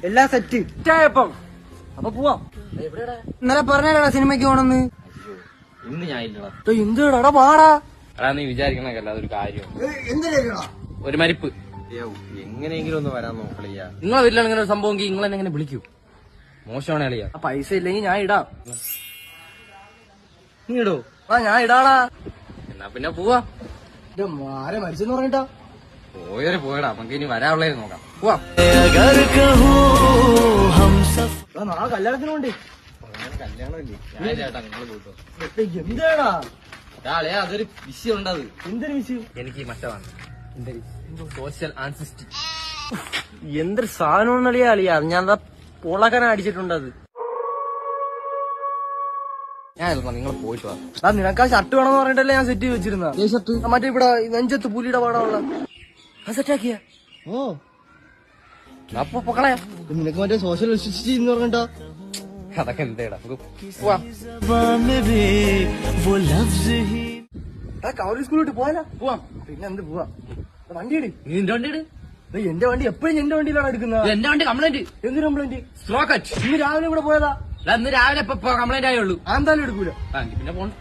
എല്ലാം സെറ്റ് ഇപ്പം അപ്പൊ പോവാം. ഇന്നലെ പറഞ്ഞാടാ സിനിമയ്ക്ക് പോണെന്ന്. ഇന്ന് ഞാൻ ഇല്ലടാ. എന്തുടാ പാടാ. എടാ നീ വിചാരിക്കണല്ല അതൊരു കാര്യം. ഒരു മരിപ്പ് എങ്ങനെയെങ്കിലും ഒന്ന് വരാൻ നോക്കളിയ. നിങ്ങളെ വീട്ടിലാണ് ഇങ്ങനെ ഒരു സംഭവം നിങ്ങൾ എന്നെ വിളിക്കൂ. മോശമാണ് കളിയാ. ആ പൈസ ഇല്ലെങ്കിൽ ഞാൻ ഇടാം. നീ ഇടോ? ആ ഞാൻ ഇടാടാ. എന്നാ പിന്നെ പോവാ. ആരെ മരിച്ചെന്ന് പറഞ്ഞിട്ടാ? പോയടാ. നമുക്ക് ഇനി വരാനുള്ളത് നോക്കാം. പോവാ. നാളെ കല്യാണത്തിനുണ്ട്. കല്യാണമില്ലേ? ചേട്ടാ നിങ്ങൾ പോയിട്ടോ. എന്താടാ അതൊരു വിഷയം ഉണ്ടത്. എന്തൊരു വിഷയം? എനിക്ക് മറ്റതാണ് സോഷ്യൽ ആൻസിസ്റ്റ്. എന്തൊരു സാധനം അളിയാ. ഞാൻ എന്താ പൊളക്കന അടിച്ചിട്ടുണ്ട്. അത് ഞാൻ നിങ്ങൾ പോയിട്ട് വാ. നിനക്ക് ആ ഷർട്ട് വേണമെന്ന് പറഞ്ഞിട്ടല്ലേ ഞാൻ സെറ്റ് ചെയ്ത് വെച്ചിരുന്ന. ഷർട്ട് മറ്റേ ഇവിടെ നെഞ്ചത്ത് പുലിയുടെ പാടാനുള്ള സെറ്റാക്കിയ. ഓ അപ്പൊ പൊക്കളയാ. നിനക്ക് മറ്റേ സോഷ്യൽ എന്ന് പറഞ്ഞിട്ടാ. അതൊക്കെ എന്തേടാ. പോവാ. കവറി സ്കൂളിട്ട് പോയാലോ? പോവാം. പിന്നെ എന്ത് പോവാ. വണ്ടി ഇട്. നിന്റെ വണ്ടി ഇട്. എന്റെ വണ്ടി എപ്പോഴും എന്റെ വണ്ടിയിലാണ് എടുക്കുന്നത്. എന്റെ വണ്ടി കംപ്ലൈന്റ്. എന്തൊരു കംപ്ലൈന്റ്? Slow cut. ഇന്ന് രാവിലെ കൂടെ പോയതാ. ഇന്ന് രാവിലെ കംപ്ലൈന്റ് ആയുള്ളൂ. എന്തായാലും എടുക്കൂല. പിന്നെ പോണം.